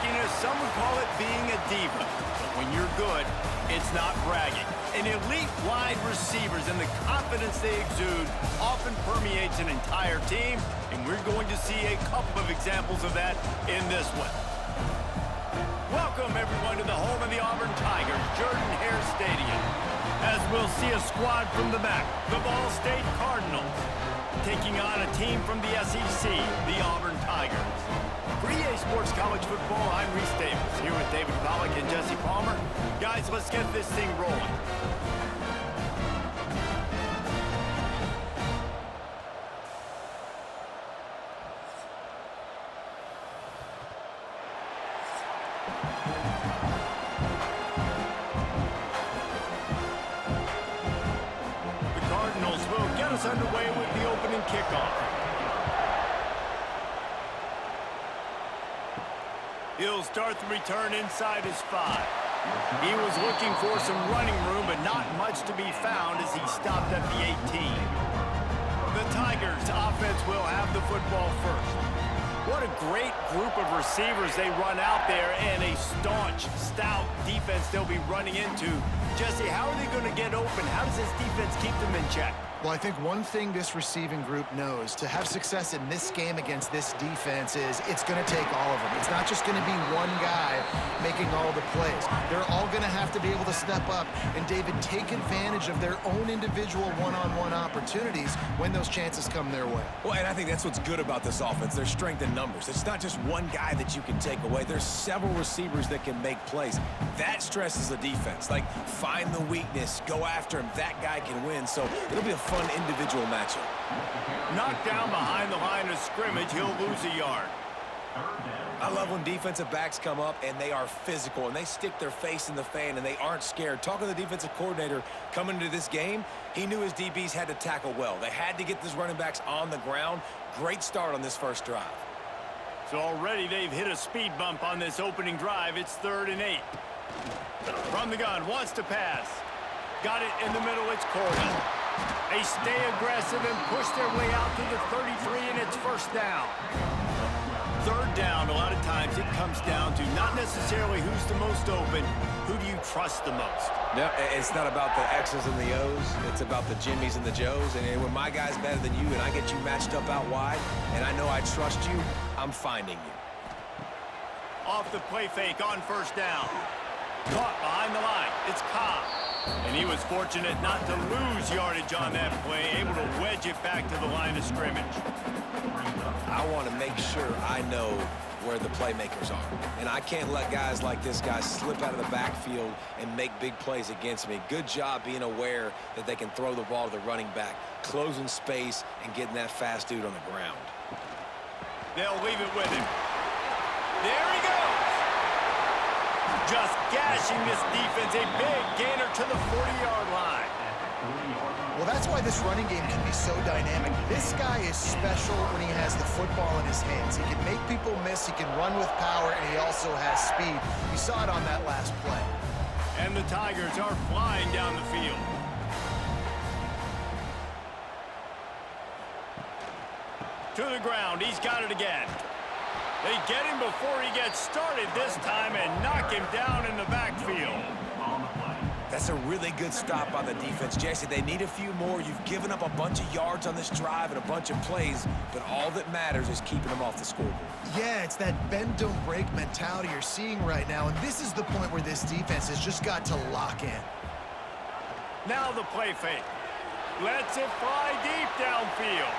Tina, some would call it being a diva. But when you're good, it's not bragging. And elite wide receivers and the confidence they exude often permeates an entire team, and we're going to see a couple of examples of that in this one. Welcome, everyone, to the home of the Auburn Tigers, Jordan-Hare Stadium. As we'll see a squad from the back, the Ball State Cardinals, taking on a team from the SEC, the Auburn Tigers. For EA Sports College Football, I'm Reese Davis, here with David Pollack and Jesse Palmer. Guys, let's get this thing rolling. The Cardinals will get us underway with the opening kickoff. He'll start the return inside his 5. He was looking for some running room, but not much to be found as he stopped at the 18. The Tigers offense will have the football first. What a great group of receivers they run out there, and a staunch, stout defense they'll be running into. Jesse, how are they going to get open? How does this defense keep them in check? Well, I think one thing this receiving group knows to have success in this game against this defense is it's going to take all of them. It's not just going to be one guy making all the plays. They're all going to have to be able to step up and, David, take advantage of their own individual one-on-one opportunities when those chances come their way. Well, and I think that's what's good about this offense, their strength in numbers. It's not just one guy that you can take away. There's several receivers that can make plays. That stresses the defense. Like, find the weakness, go after him. That guy can win. So it'll be a fun individual matchup. Knocked down behind the line of scrimmage, he'll lose a yard. I love when defensive backs come up and they are physical and they stick their face in the fan and they aren't scared. Talking to the defensive coordinator coming into this game, he knew his DBs had to tackle well. They had to get these running backs on the ground. Great start on this first drive. So already they've hit a speed bump on this opening drive. It's 3rd and 8. From the gun, wants to pass. Got it in the middle, it's Corbin. They stay aggressive and push their way out to the 33, and it's first down. 3rd down, a lot of times it comes down to not necessarily who's the most open, who do you trust the most? No, it's not about the X's and the O's. It's about the Jimmies and the Joes. And when my guy's better than you and I get you matched up out wide and I know I trust you, I'm finding you. Off the play fake on first down. Caught behind the line. It's Cobb. And he was fortunate not to lose yardage on that play, able to wedge it back to the line of scrimmage. I want to make sure I know where the playmakers are. And I can't let guys like this guy slip out of the backfield and make big plays against me. Good job being aware that they can throw the ball to the running back, closing space, and getting that fast dude on the ground. They'll leave it with him. There he goes. Just gashing this defense, a big gainer to the 40-yard line. Well, that's why this running game can be so dynamic. This guy is special when he has the football in his hands. He can make people miss, he can run with power, and he also has speed. We saw it on that last play. And the Tigers are flying down the field. To the ground, he's got it again. They get him before he gets started this time and knock him down in the backfield. That's a really good stop by the defense, Jesse. They need a few more. You've given up a bunch of yards on this drive and a bunch of plays, but all that matters is keeping them off the scoreboard. Yeah, it's that bend, don't break mentality you're seeing right now, and this is the point where this defense has just got to lock in. Now the play fake. Lets it fly deep downfield.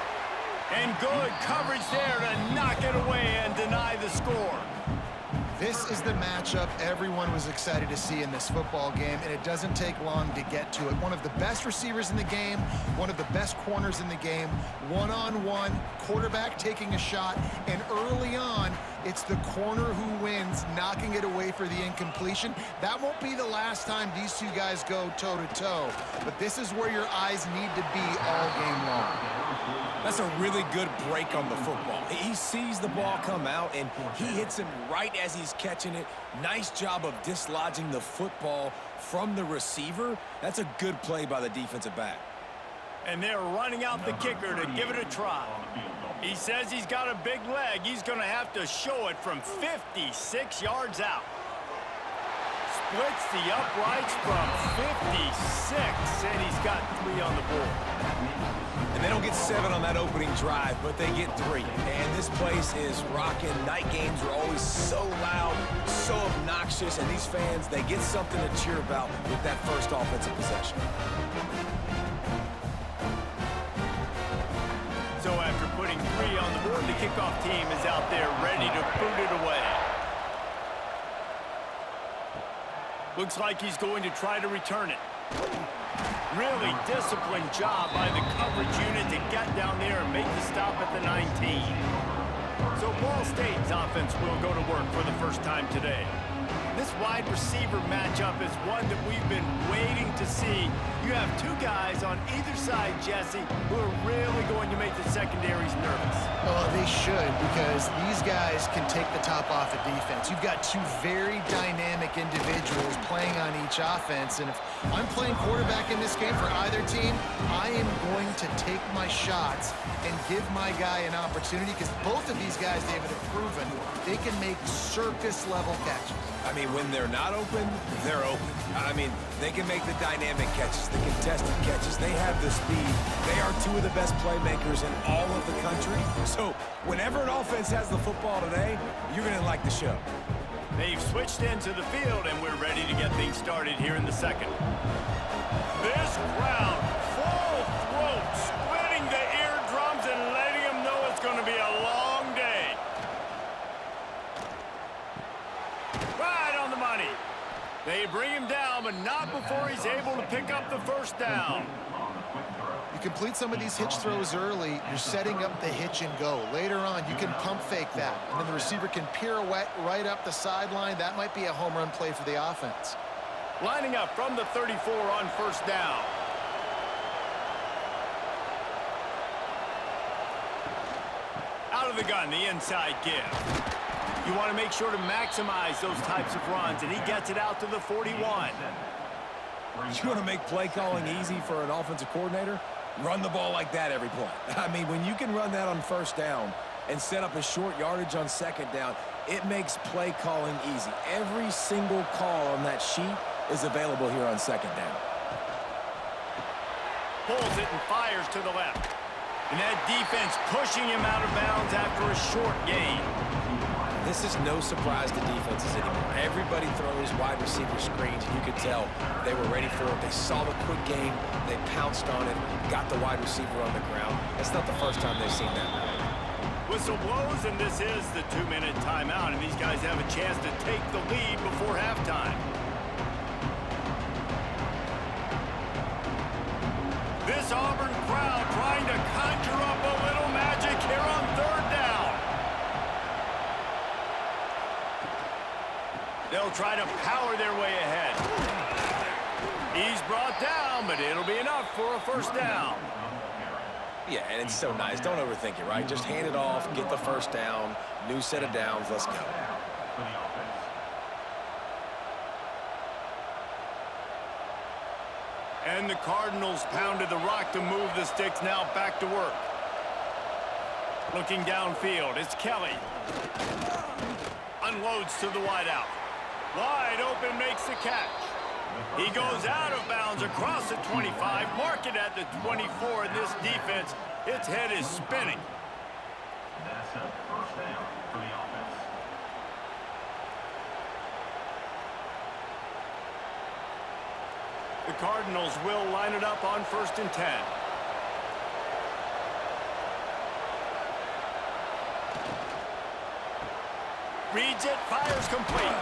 And good coverage there to knock it away and deny the score. This is the matchup everyone was excited to see in this football game, and it doesn't take long to get to it. One of the best receivers in the game, one of the best corners in the game, one-on-one, quarterback taking a shot, and early on, it's the corner who wins, knocking it away for the incompletion. That won't be the last time these two guys go toe-to-toe, but this is where your eyes need to be all game long. That's a really good break on the football. He sees the ball come out, and he hits him right as he's catching it. Nice job of dislodging the football from the receiver. That's a good play by the defensive back. And they're running out the kicker to give it a try. He says he's got a big leg. He's going to have to show it from 56 yards out. Splits the uprights from 56, and he's got 3 on the board. And they don't get 7 on that opening drive, but they get 3. And this place is rocking. Night games are always so loud, so obnoxious, and these fans, they get something to cheer about with that first offensive possession. So after putting 3 on the board, the kickoff team is out there ready to boot it away. Looks like he's going to try to return it. Really disciplined job by the coverage unit to get down there and make the stop at the 19. So Ball State's offense will go to work for the first time today. This wide receiver matchup is one that we've been waiting to see. You have 2 guys on either side, Jesse, who are really going to make the secondaries nervous. Oh, they should, because these guys can take the top off of defense. You've got 2 very dynamic individuals playing on each offense, and if I'm playing quarterback in this game for either team, I am going to take my shots and give my guy an opportunity, because both of these guys, David, have proven they can make circus-level catches. I mean, when they're not open, they're open. I mean, they can make the dynamic catches, the contested catches. They have the speed. They are 2 of the best playmakers in all of the country. So whenever an offense has the football today, you're going to like the show. They've switched into the field, and we're ready to get things started here in the second. This crowd, full throat, splitting the eardrums and letting them know it's going to be a long day. Right on the money. They bring him down, but not before he's able to pick up the first down. You complete some of these hitch throws early, you're setting up the hitch and go. Later on, you can pump fake that, and then the receiver can pirouette right up the sideline. That might be a home run play for the offense. Lining up from the 34 on first down. Out of the gun, the inside give. You want to make sure to maximize those types of runs, and he gets it out to the 41. You want to make play calling easy for an offensive coordinator? Run the ball like that every play. I mean, when you can run that on first down and set up a short yardage on second down, it makes play calling easy. Every single call on that sheet is available here on second down. Pulls it and fires to the left. And that defense pushing him out of bounds after a short gain. This is no surprise to defenses anymore. Everybody throws wide receiver screens, and you could tell they were ready for it. They saw the quick game. They pounced on it, got the wide receiver on the ground. That's not the first time they've seen that. Whistle blows, and this is the 2-minute timeout, and these guys have a chance to take the lead before halftime. This Auburn crowd trying to conjure up a little magic here on third down. They'll try to power their way ahead. He's brought down, but it'll be enough for a first down. Yeah, and it's so nice. Don't overthink it, right? Just hand it off, get the first down, new set of downs, let's go. And the Cardinals pounded the rock to move the sticks, now back to work. Looking downfield, it's Kelly. Unloads to the wideout. Wide open, makes the catch. He goes out of bounds across the 25, mark it at the 24, and this defense, its head is spinning. That's a first down for the offense. The Cardinals will line it up on 1st and 10. Reads it, fires complete.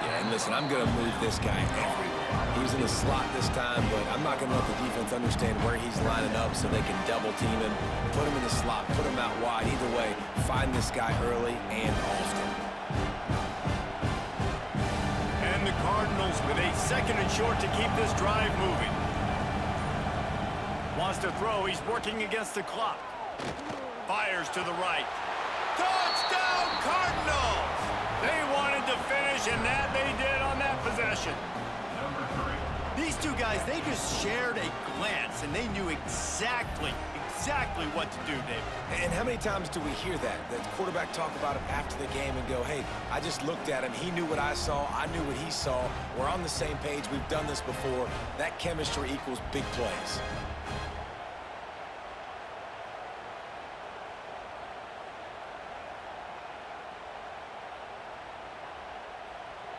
Yeah, and listen, I'm going to move this guy everywhere. He was in the slot this time, but I'm not going to let the defense understand where he's lining up so they can double team him, put him in the slot, put him out wide. Either way, find this guy early and often. And the Cardinals with a 2nd and short to keep this drive moving. Wants to throw, he's working against the clock. Fires to the right. Touchdown, Cardinals! They wanted to finish, and that they did on that possession. These 2 guys, they just shared a glance, and they knew exactly exactly what to do, David. And how many times do we hear that? The quarterback talk about it after the game and go, hey, I just looked at him. He knew what I saw. I knew what he saw. We're on the same page. We've done this before. That chemistry equals big plays.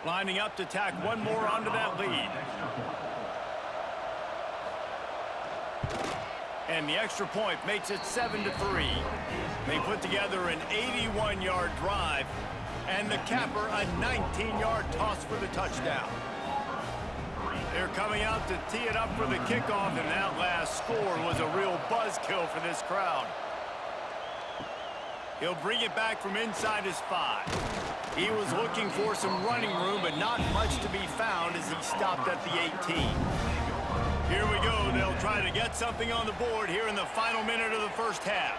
Lining up to tack one more onto that lead. And the extra point makes it 7-3. They put together an 81-yard drive, and the capper a 19-yard toss for the touchdown. They're coming out to tee it up for the kickoff, and that last score was a real buzzkill for this crowd. He'll bring it back from inside his 5. He was looking for some running room, but not much to be found as he stopped at the 18. Here we go. They'll try to get something on the board here in the final minute of the first half.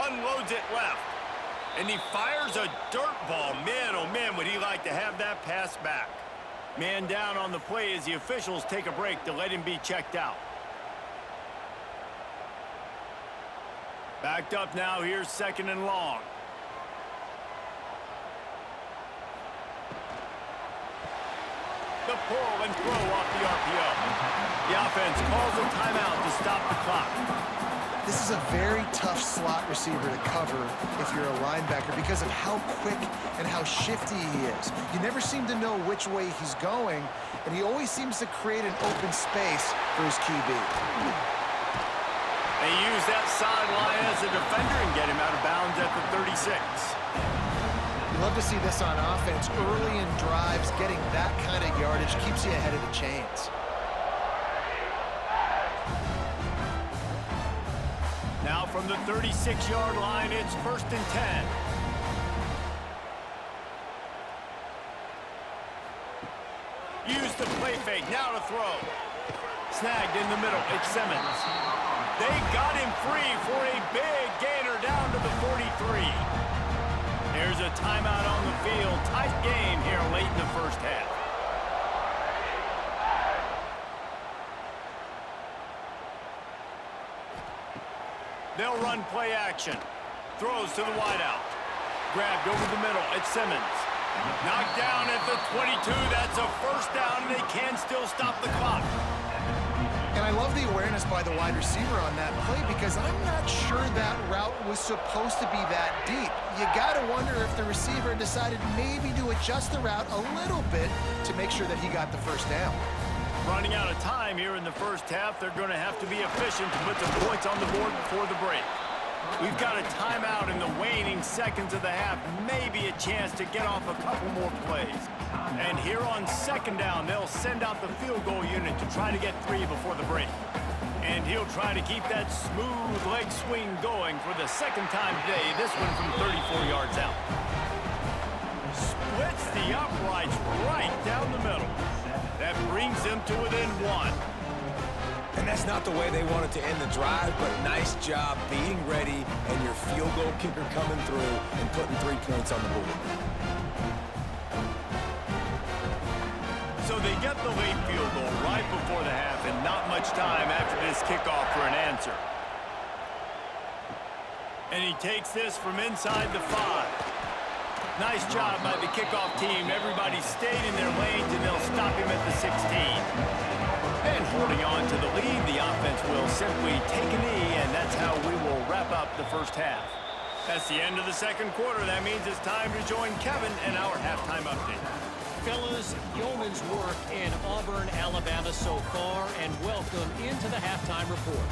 Unloads it left. And he fires a dirt ball. Man, oh man, would he like to have that pass back. Man down on the play as the officials take a break to let him be checked out. Backed up now. Here's 2nd and long. The pull and throw off the RPO. The offense calls a timeout to stop the clock. This is a very tough slot receiver to cover if you're a linebacker because of how quick and how shifty he is. You never seem to know which way he's going, and he always seems to create an open space for his QB. They use that sideline as a defender and get him out of bounds at the 36. You love to see this on offense. Early in drives, getting that kind of yardage keeps you ahead of the chains. Now from the 36-yard line, it's 1st and 10. Use the play fake, now to throw. Snagged in the middle, it's Simmons. They got him free for a big gainer down to the 43. There's a timeout on the field. Tight game here late in the first half. They'll run play action. Throws to the wideout. Grabbed over the middle. It's Simmons. Knocked down at the 22. That's a first down, and they can still stop the clock. And I love the awareness by the wide receiver on that play because I'm not sure that route was supposed to be that deep. You got to wonder if the receiver decided maybe to adjust the route a little bit to make sure that he got the first down. Running out of time here in the first half, they're going to have to be efficient to put some points on the board before the break. We've got a timeout in the waning seconds of the half, maybe a chance to get off a couple more plays. And here on 2nd down, they'll send out the field goal unit to try to get 3 before the break. And he'll try to keep that smooth leg swing going for the 2nd time today, this one from 34 yards out. Splits the uprights right down the middle. That brings them to within 1. And that's not the way they wanted to end the drive, but nice job being ready and your field goal kicker coming through and putting 3 points on the board. So they get the late field goal right before the half and not much time after this kickoff for an answer. And he takes this from inside the 5. Nice job by the kickoff team. Everybody stayed in their lanes, and they'll stop him at the 16. And holding on to the lead, the offense will simply take a knee, and that's how we will wrap up the first half. That's the end of the 2nd quarter. That means it's time to join Kevin in our halftime update. Fellas, yeoman's work in Auburn, Alabama so far, and welcome into the halftime report.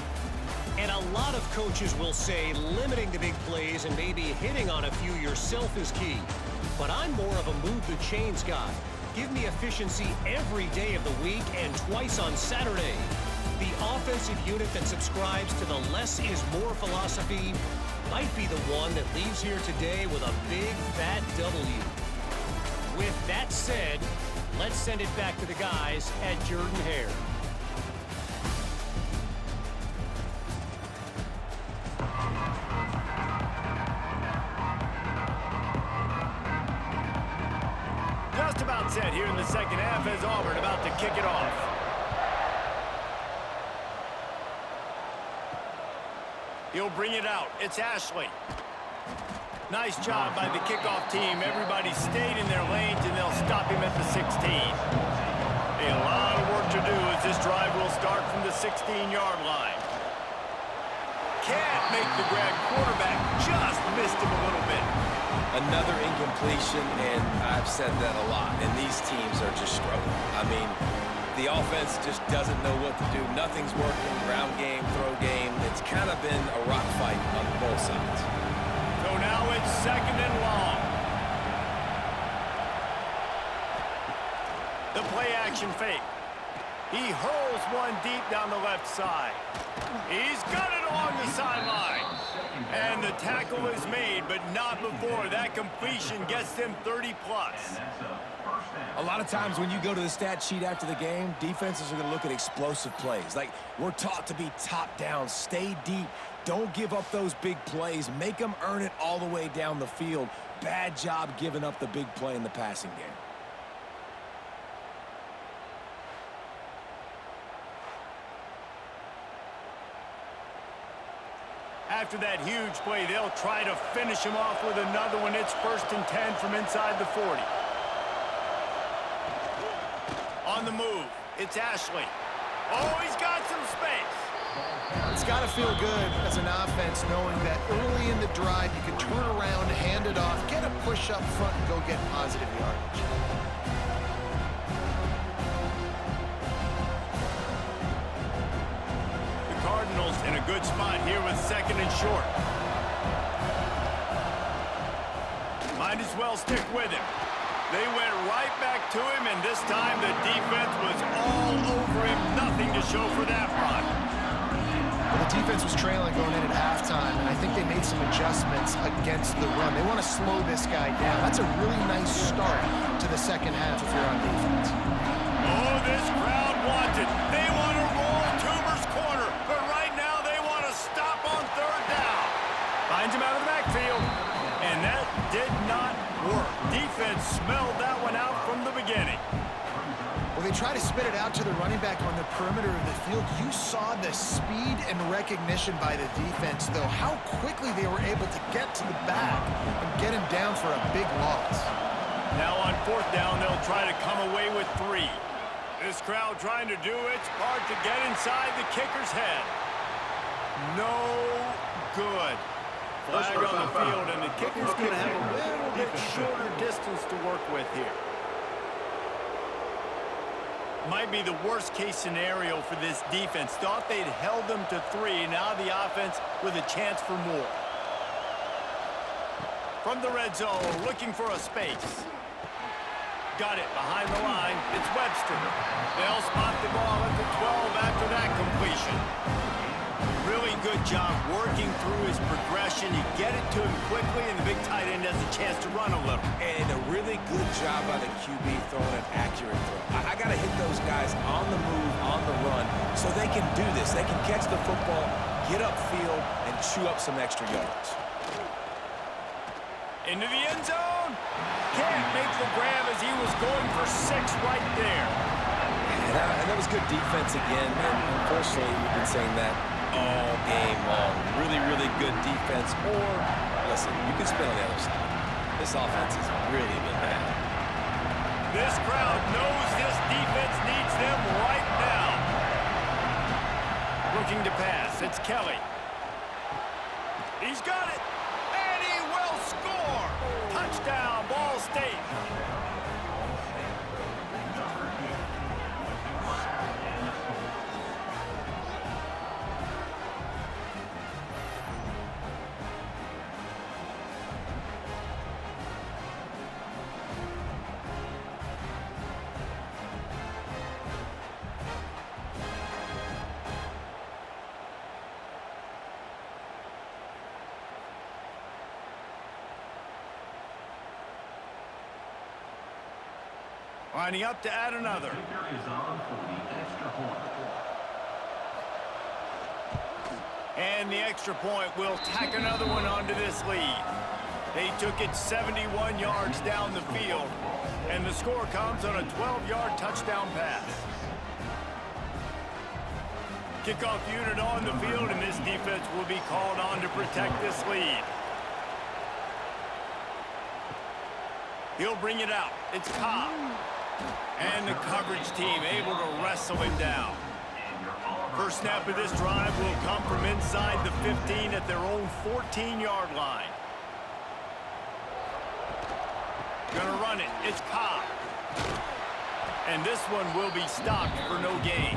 And a lot of coaches will say limiting the big plays and maybe hitting on a few yourself is key. But I'm more of a move the chains guy. Give me efficiency every day of the week and twice on Saturday. The offensive unit that subscribes to the less is more philosophy might be the one that leaves here today with a big fat W. With that said, let's send it back to the guys at Jordan-Hare. Just about set here in the 2nd half as Auburn about to kick it off. He'll bring it out. It's Ashley. Nice job by the kickoff team. Everybody stayed in their lanes, and they'll stop him at the 16. A lot of work to do as this drive will start from the 16-yard line. Can't make the grab. Quarterback just missed him a little bit. Another incompletion, and I've said that a lot, and these teams are just struggling. I mean, the offense just doesn't know what to do. Nothing's working. Ground game, throw game. It's kind of been a rock fight on both sides. So now it's 2nd and long. The play-action fake. He hurls one deep down the left side. He's got it along the sideline. And the tackle is made, but not before that completion gets them 30-plus. A lot of times when you go to the stat sheet after the game, defenses are going to look at explosive plays. Like, we're taught to be top down, stay deep, don't give up those big plays, make them earn it all the way down the field. Bad job giving up the big play in the passing game. After that huge play, they'll try to finish him off with another one. It's 1st and 10 from inside the 40. On the move, it's Ashley. Oh, he's got some space. It's got to feel good as an offense knowing that early in the drive you can turn around, hand it off, get a push up front, and go get positive yardage. Cardinals in a good spot here with 2nd and short. Might as well stick with him. They went right back to him, and this time the defense was all over him. Nothing to show for that run. Well, the defense was trailing going in at halftime, and I think they made some adjustments against the run. They want to slow this guy down. That's a really nice start to the second half if you're on defense. Oh, this crowd wants it. They want to roll Toomer's corner, but right now they want to stop on 3rd down. Finds him out of the backfield, and that did not work. Defense smelled that one out from the beginning. Well, they try to spit it out to the running back on the perimeter of the field. You saw the speed and recognition by the defense, though, how quickly they were able to get to the back and get him down for a big loss. Now on 4th down, they'll try to come away with 3. This crowd trying to do its part to get inside the kicker's head. No good. Flag on the field, and the kicker's going to have a little bit shorter distance to work with here. Might be the worst-case scenario for this defense. Thought they'd held them to 3. Now the offense with a chance for more. From the red zone, looking for a space. Got it behind the line. It's Webster. They'll spot the ball at the 12 after that completion. Really good job working through his progression. You get it to him quickly, and the big tight end has a chance to run a little. And a really good job by the QB throwing an accurate throw. I got to hit those guys on the move, on the run, so they can do this. They can catch the football, get upfield, and chew up some extra yards. Into the end zone. Can't make the grab as he was going for 6 right there. And that was good defense again. And unfortunately, we've been saying that all game long. Really, really good defense. Or, listen, you can spin on the other side. This offense has really been bad. This crowd knows this defense needs them right now. Looking to pass. It's Kelly. He's got it. And he will score. Touchdown, Ball State. Lining up to add another. Kicker is on for the extra point. And the extra point will tack another one onto this lead. They took it 71 yards down the field, and the score comes on a 12-yard touchdown pass. Kickoff unit on the field, and this defense will be called on to protect this lead. He'll bring it out. It's Cobb. And the coverage team able to wrestle him down. First snap of this drive will come from inside the 15 at their own 14-yard line. Gonna run it. It's Cobb. And this one will be stopped for no gain.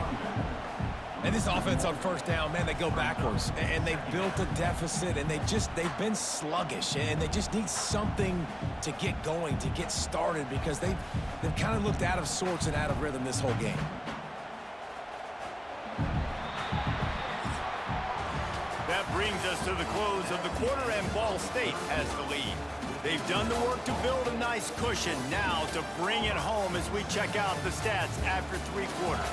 And this offense on first down, man, they go backwards. And they've built a deficit, and they've been sluggish. And they just need something to get going, to get started, because they've kind of looked out of sorts and out of rhythm this whole game. That brings us to the close of the quarter, and Ball State has the lead. They've done the work to build a nice cushion. Now to bring it home as we check out the stats after 3 quarters.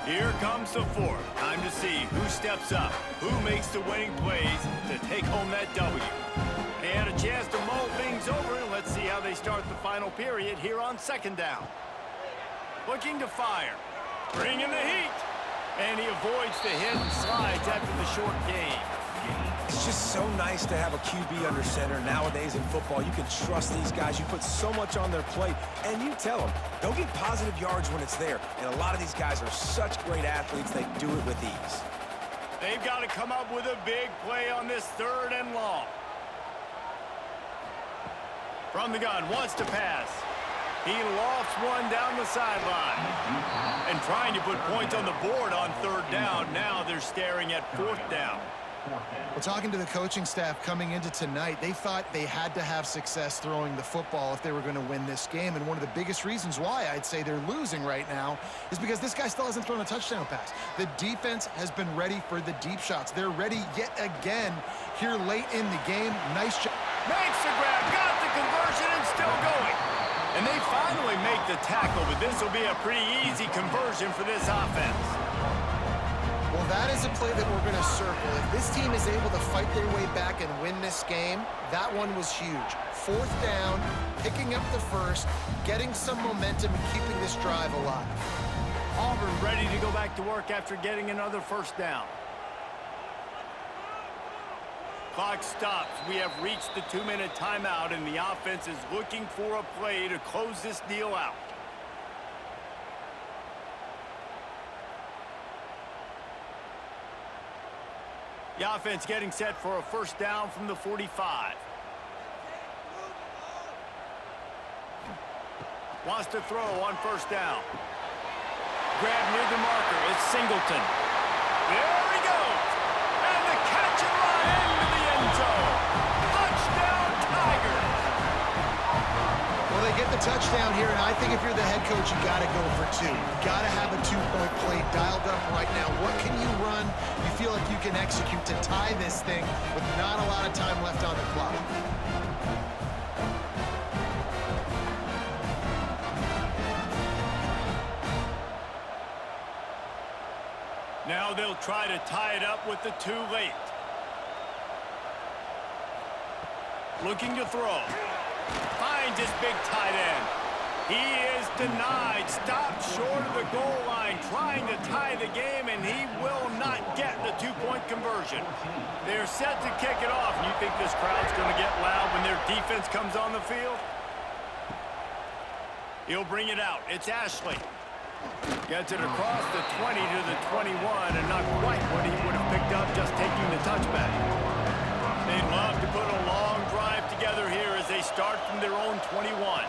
Here comes the fourth. Time to see who steps up, who makes the winning plays to take home that W. They had a chance to mull things over, and let's see how they start the final period here on second down. Looking to fire. Bringing the heat. And he avoids the hit and slides after the short gain. It's just so nice to have a QB under center. Nowadays in football, you can trust these guys. You put so much on their plate, and you tell them, go get positive yards when it's there. And a lot of these guys are such great athletes, they do it with ease. They've got to come up with a big play on this 3rd and long. From the gun, wants to pass. He lofts one down the sideline. And trying to put points on the board on 3rd down. Now they're staring at 4th down. Well, talking to the coaching staff coming into tonight, they thought they had to have success throwing the football if they were going to win this game. And one of the biggest reasons why I'd say they're losing right now is because this guy still hasn't thrown a touchdown pass. The defense has been ready for the deep shots. They're ready yet again here late in the game. Nice job. Makes the grab, got the conversion, and still going. And they finally make the tackle, but this will be a pretty easy conversion for this offense. Well, that is a play that we're going to circle. If this team is able to fight their way back and win this game, that one was huge. 4th down, picking up the first, getting some momentum, and keeping this drive alive. Auburn ready to go back to work after getting another first down. Clock stops. We have reached the 2-minute timeout, and the offense is looking for a play to close this deal out. The offense getting set for a first down from the 45. Wants to throw on first down. Grab near the marker. It's Singleton. There he goes. And the catch and run into the end zone. Touchdown, Tigers. Well, they get the touchdown here, and I think if you're the head coach, you got to go for 2. You got to have a 2-point play dialed up right now. What can you run? You feel like you can execute to tie this thing with not a lot of time left on the clock. Now they'll try to tie it up with the 2 late. Looking to throw. Finds his big tight end. He is denied. Stopped short of the goal line, trying to tie the game, and he will not get the 2-point conversion. They're set to kick it off. And you think this crowd's going to get loud when their defense comes on the field? He'll bring it out. It's Ashley. Gets it across the 20 to the 21, and not quite what he would have picked up just taking the touchback. They'd love to put a long drive together here as they start from their own 21.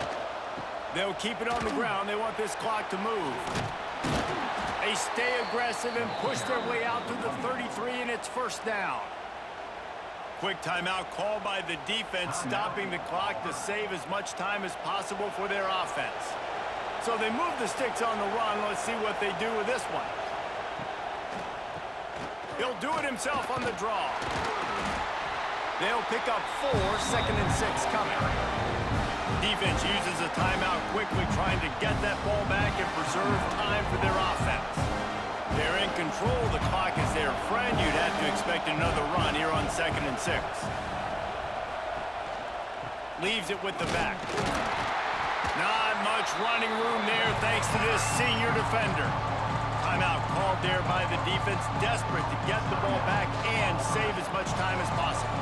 They'll keep it on the ground. They want this clock to move. They stay aggressive and push their way out to the 33, and it's first down. Quick timeout called by the defense, stopping the clock to save as much time as possible for their offense. So they move the sticks on the run. Let's see what they do with this one. He'll do it himself on the draw. They'll pick up 4, 2nd and 6 coming. Defense uses a timeout quickly, trying to get that ball back and preserve time for their offense. They're in control. The clock is their friend. You'd have to expect another run here on 2nd and 6. leaves it with the back. Not much running room there thanks to this senior defender. Timeout called there by the defense, desperate to get the ball back and save as much time as possible.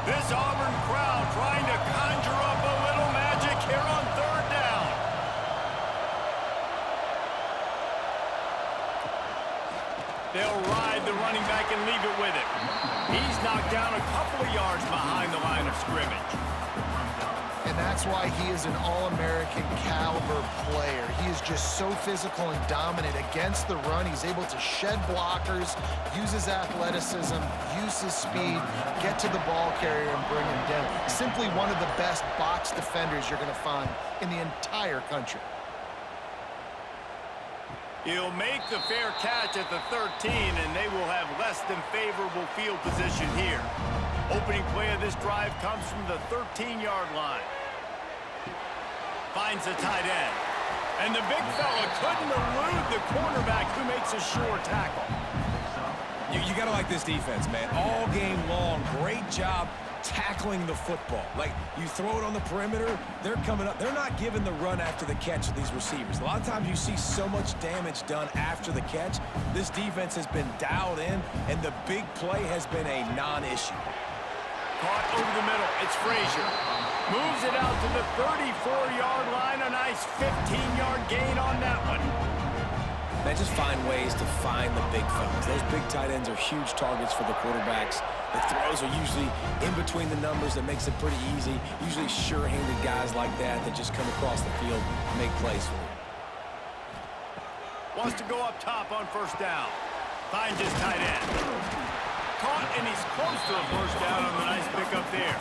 This Auburn crowd trying to conjure up a little magic here on third down. They'll ride the running back and leave it with him. He's knocked down a couple of yards behind the line of scrimmage. And that's why he is an All-American caliber player. He is just so physical and dominant against the run. He's able to shed blockers, use his athleticism, use his speed, get to the ball carrier and bring him down. Simply one of the best box defenders you're going to find in the entire country. He'll make the fair catch at the 13, and they will have less than favorable field position here. Opening play of this drive comes from the 13-yard line. Finds the tight end. And the big fella couldn't elude the cornerback who makes a sure tackle. You got to like this defense, man. All game long, great job tackling the football. Like, you throw it on the perimeter, they're coming up. They're not giving the run after the catch to these receivers. A lot of times you see so much damage done after the catch. This defense has been dialed in, and the big play has been a non-issue. Caught over the middle. It's Frazier. Moves it out to the 34-yard line. A nice 15-yard gain on that one. Man, just find ways to find the big fellas. Those big tight ends are huge targets for the quarterbacks. The throws are usually in between the numbers. That makes it pretty easy. Usually sure-handed guys like that just come across the field and make plays for you. Wants to go up top on first down. Finds his tight end. Caught, and he's close to a first down on the nice pickup there.